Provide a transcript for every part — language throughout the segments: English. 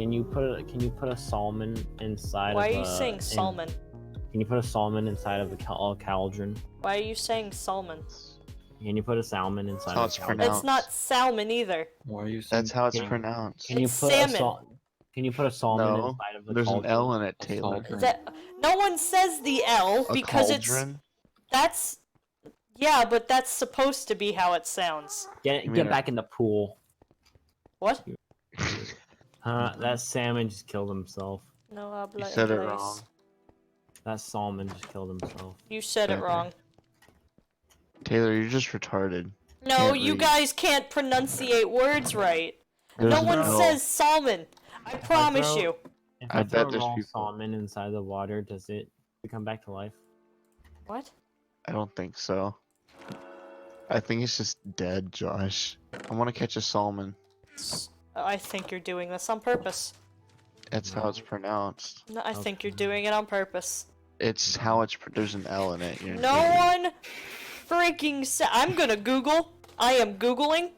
Can you put a salmon inside Why of are you saying salmon? Can you put a salmon inside of a cauldron? Why are you saying salmon? Can you put a salmon inside how of it's a cauldron? pronounced. It's not salmon either. Why are you saying That's how it's Can- pronounced. Can you It's put salmon. Can you put a salmon No, inside of the there's an cauldron? L in it, a Taylor. cauldron? That no one says the L A because cauldron? that's yeah, but that's supposed to be how it sounds. Get You mean back in the pool. What? That salmon just killed himself. No habla You said it inglés. wrong. That salmon just killed himself. You said it Okay. wrong. Taylor, you're just retarded. No, Can't you read. guys can't pronunciate words right. There's No an one L. says salmon. I promise you. If I I bet throw there's raw people- salmon inside the water, does it come back to life? What? I don't think so. I think it's just dead, Josh. I want to catch a salmon. I think you're doing this on purpose. That's how it's pronounced. No, I think you're doing it on purpose. It's how it's. There's an L in it. You're an No idiot. one freaking I'm gonna Google. I am Googling.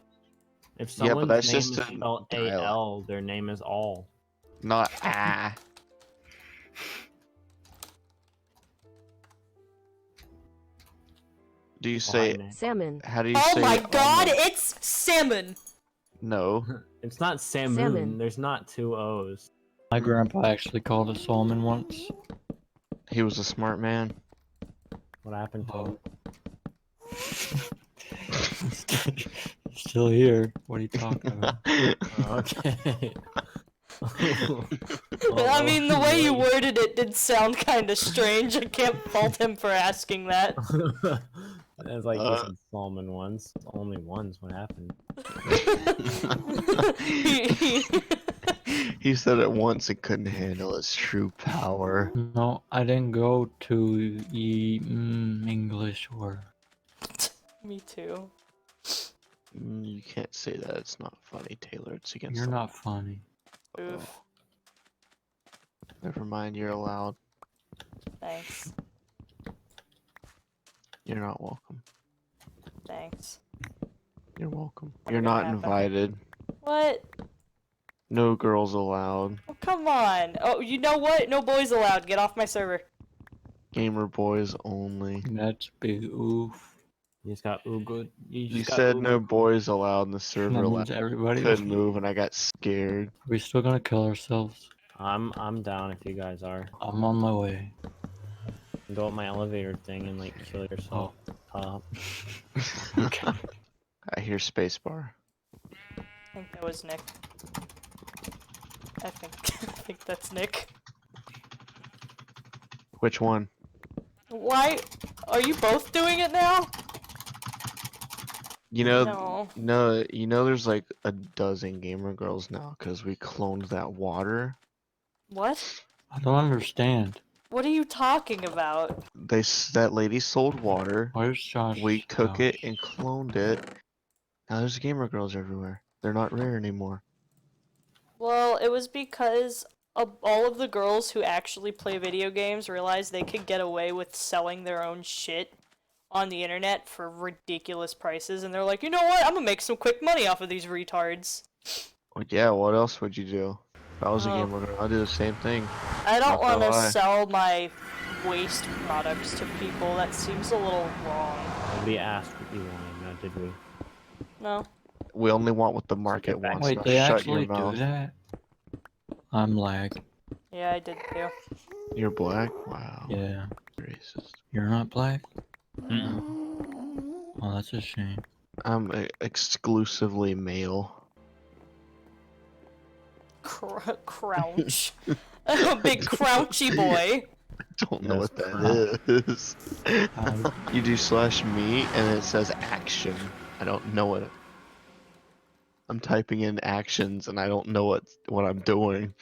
If Yeah, but someone's that's name just is a spelled dialect. A-L, their name is all. Not ah. Do you say? Fine. Salmon. How do you Oh say? my god, almond? it's salmon! No. It's not salmon. Salmon. There's not two O's. My grandpa actually called a salmon once. He was a smart man. What happened to him? Still here. What are you talking about? Okay. I mean, the way you worded it did sound kinda strange. I can't fault him for asking that. It's like you said salmon once. Only once. What happened? He said it once and couldn't handle its true power. No, I didn't go to English or. Me too. You can't say that. It's not funny, Taylor. It's against. You're the not funny. law. Oof. Never mind. You're allowed. Thanks. You're not welcome. Thanks. You're welcome. What You're gonna not happen? invited. What? No girls allowed. Oh, come on. Oh, you know what? No boys allowed. Get off my server. Gamer boys only. That's big oof. You just got oogled. You said no boys allowed in the server. That Left. means everybody. Couldn't move, and I got scared. We still gonna kill ourselves. I'm down if you guys are. I'm on my way. Go up my elevator thing and like kill yourself. Top. Okay. I hear spacebar. I think that was Nick. I think that's Nick. Which one? Why? Are you both doing it now? You know, No. no, you know, there's like a dozen gamer girls now because we cloned that water. What? I don't understand. What are you talking about? That lady sold water. Where's Josh? We took it house? and cloned it. Now there's gamer girls everywhere. They're not rare anymore. Well, it was because all of the girls who actually play video games realized they could get away with selling their own shit on the internet for ridiculous prices, and they're like, you know what? I'm gonna make some quick money off of these retards. Well, yeah, what else would you do? If I was a Oh. gamer girl, I'd do the same thing. I don't Not gonna want to lie. sell my waste products to people. That seems a little wrong. We asked what you wanted, now did we? No. We only want what the market back. wants. Wait, Now they shut actually your mouth. do that? I'm lag. Yeah, I did too. You're black? Wow. Yeah. Racist. You're not black? Mm-mm. Oh, that's a shame. I'm exclusively male. Crouch. A big crouchy boy. I don't know Yes, what that is. Um, You do /me and it says action. I don't know what. I'm typing in actions and I don't know what I'm doing.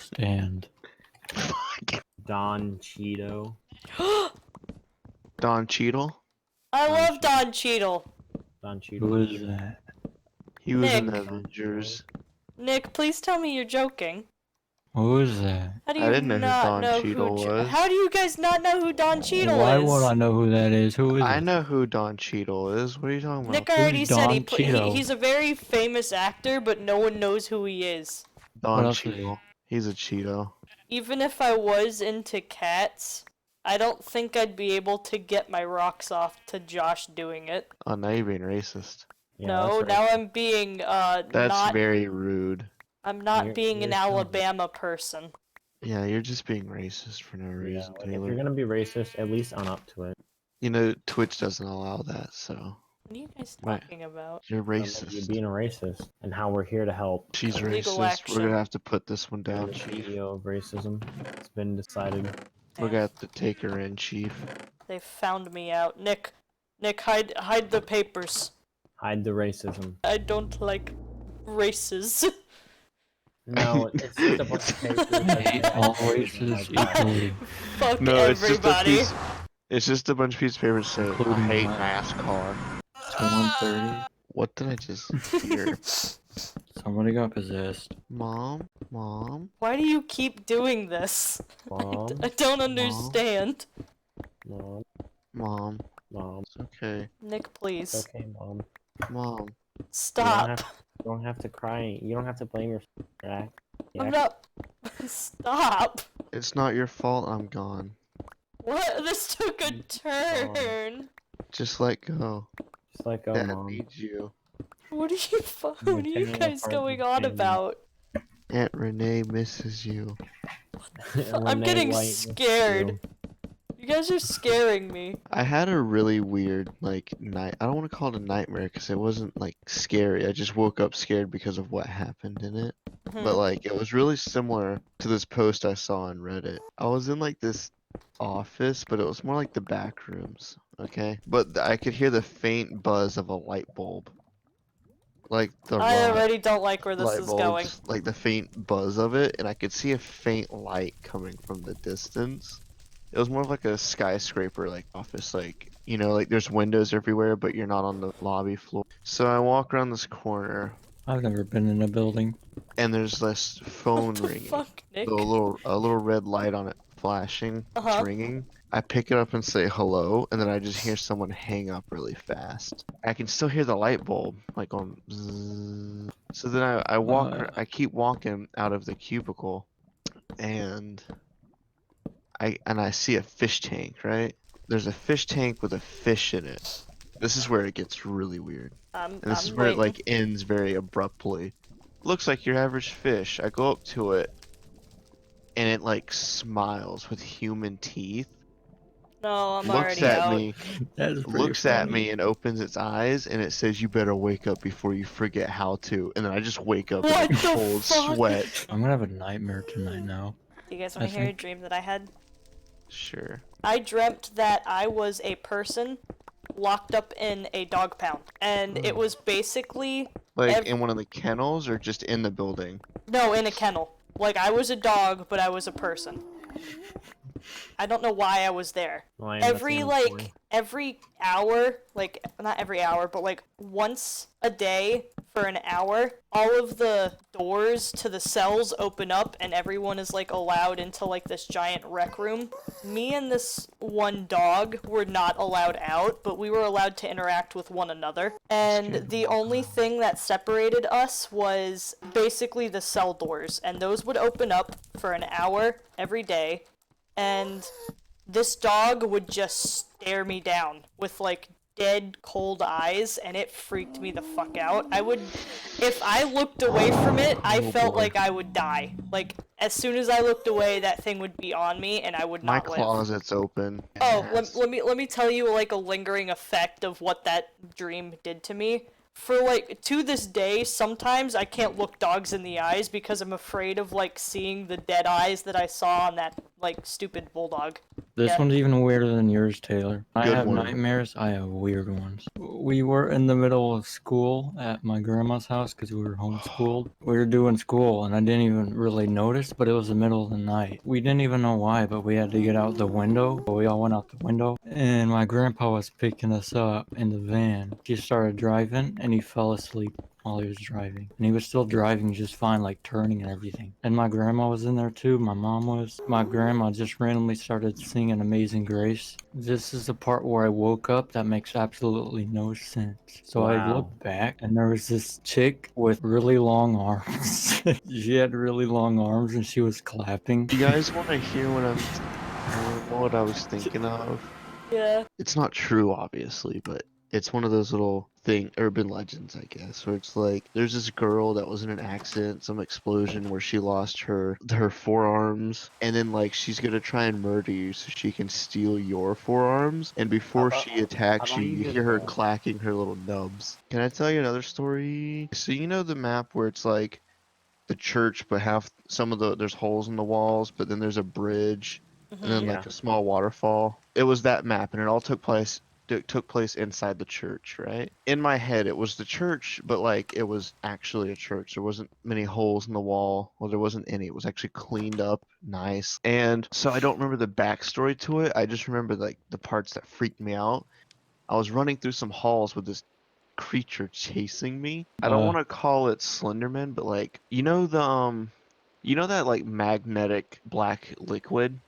stand. Fuck. Don Cheeto. Don Cheadle? I love Don Cheadle. Don Cheeto. Who is that? He was in Nick. the Avengers. Nick, please tell me you're joking. Who is that? How do I you didn't know who not Don know Cheadle who? was. How do you guys not know who Don Cheadle Why is? would I know who that is? Who is I it? know who Don Cheadle is. What are you talking about? Nick already Who's said Don Cheadle? he's a very famous actor, but no one knows who he is. Don else is he? Cheadle. He's a Cheeto. Even if I was into cats, I don't think I'd be able to get my rocks off to Josh doing it. Oh, now you're being racist. Yeah, No, that's now right. I'm being That's not very rude. I'm not You're- being an you're so- Alabama person. Yeah, you're just being racist for no Yeah, reason, like if Taylor. you're gonna be racist, at least own up to it. You know, Twitch doesn't allow that, so What are you guys Right. talking about? you're You're racist. being a racist, and how we're here to help. She's Illegal racist. We're action. gonna have to put this one You're down, the Chief. CEO of racism. It's been decided. We're Damn, gonna have to take her in, Chief. they found me out. Nick, hide the papers. Hide the racism. I don't like races. No, it's just a bunch of papers. I that hate say all racism races like that. equally. Fuck No, it's just a everybody. piece. It's just a bunch of pieces of paper that say, I Including hate mine. NASCAR. It's 1:30. What did I just hear? Somebody got possessed. Mom? Why do you keep doing this? Mom, I don't understand. mom, Mom. mom. It's okay. Nick, It's please. okay, mom. Mom. Stop. You don't have to cry. You don't have to blame your act. I'm not. Stop. It's not your fault I'm gone. What? This took a turn. Just let go. Just let go, Dad mom. needs you. What are you? What You're are you tearing guys apart going the on family. about? Aunt Renee misses you. I'm getting scared. You guys are scaring me. I had a really weird, night. I don't want to call it a nightmare because it wasn't, scary. I just woke up scared because of what happened in it. But, Mhm. it was really similar to this post I saw on Reddit. I was in, this office, but it was more like the back rooms, okay? But I could hear the faint buzz of a light bulb. Like the I rod already don't like where this light is going. bulbs, like the faint buzz of it, and I could see a faint light coming from the distance. It was more of like a skyscraper, office, there's windows everywhere, but you're not on the lobby floor. So I walk around this corner, I've never been in a building. and there's this phone What the ringing. fuck, Nick? So a little red light on it flashing. It's Uh-huh. ringing. I pick it up and say hello, and then I just hear someone hang up really fast. I can still hear the light bulb, on zzz. So then I walk, I keep walking out of the cubicle, and I see a fish tank, right? There's a fish tank with a fish in it. This is where it gets really weird. And this is I'm where waiting. it ends very abruptly. Looks like your average fish. I go up to it, and it smiles with human teeth. No, I'm Looks already at out. me, That's pretty looks at funny. me, and opens its eyes, and it says, "You better wake up before you forget how to." And then I just wake up What in the a cold fuck? sweat. I'm gonna have a nightmare tonight now. Do you guys I want to hear a think- dream that I had? Sure. I dreamt that I was a person locked up in a dog pound, and it was basically In one of the kennels or just in the building? no, in a kennel. Like I was a dog, but I was a person. I don't know why I was there. Lion, that's Every the end of the story. every hour, not every hour, but once a day for an hour, all of the doors to the cells open up and everyone is allowed into this giant rec room. Me and this one dog were not allowed out, but we were allowed to interact with one another. And the only thing that separated us was basically the cell doors, and those would open up for an hour every day. And this dog would just stare me down with dead cold eyes, and it freaked me the fuck out. If I looked away from it, I felt boy. like I would die. As soon as I looked away, that thing would be on me and I would My not live. closet's open. Oh, Yes. let me tell you a lingering effect of what that dream did to me. For to this day, sometimes I can't look dogs in the eyes because I'm afraid of seeing the dead eyes that I saw on that stupid bulldog. This Yeah. one's even weirder than yours, Taylor. I Good have one. nightmares. I have weird ones. We were in the middle of school at my grandma's house because we were homeschooled. We were doing school, and I didn't even really notice, but it was the middle of the night. We didn't even know why, but we had to get out the window. We all went out the window, and my grandpa was picking us up in the van. He started driving, and he fell asleep while he was driving. And he was still driving just fine, like turning and everything. And my grandma was in there too. My mom was. My grandma just randomly started singing Amazing Grace. This is the part where I woke up that makes absolutely no sense. So I Wow. looked back and there was this chick with really long arms. She had really long arms and she was clapping. You guys want to hear what what I was thinking of? Yeah. It's not true, obviously, but it's one of those little urban legends, I guess, where it's like there's this girl that was in an accident, some explosion where she lost her forearms, and then like she's gonna try and murder you so she can steal your forearms, and before she attacks you, you hear her clacking her little nubs. Can I tell you another story? So you know the map where it's like the church, but there's holes in the walls, but then there's a bridge, and then Mhm. like a small waterfall. It was that map, and it all took place inside the church, right? In my head, it was the church, but like it was actually a church. There wasn't many holes in the wall. Well, there wasn't any. It was actually cleaned up, nice. And so I don't remember the backstory to it. I just remember like the parts that freaked me out. I was running through some halls with this creature chasing me. I don't want to call it Slenderman, but like you know that like magnetic black liquid?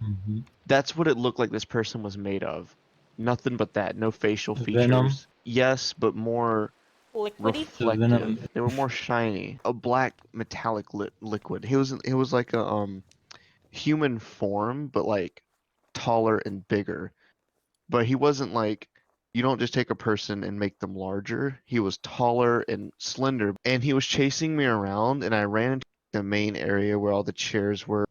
Mhm. That's what it looked like this person was made of. Nothing but that, no facial The venom. features. Yes, but more Liquidy? The venom. reflective. They were more shiny. A black metallic liquid. He was like a human form, but like taller and bigger. But he wasn't like you don't just take a person and make them larger. He was taller and slender, and he was chasing me around, and I ran into the main area where all the chairs were,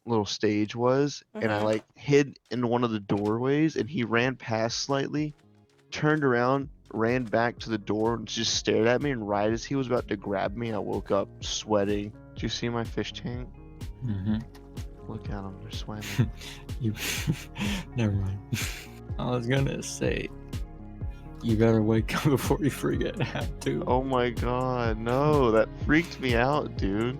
little stage was, and I Mhm. like hid in one of the doorways, and he ran past slightly, turned around, ran back to the door, and just stared at me, and right as he was about to grab me, I woke up sweating. Did you see my fish tank? Mm-hmm. Look at them, they're swimming. You. Never mind. I was gonna say, you better wake up before you forget how to. Oh my god, no, that freaked me out, dude.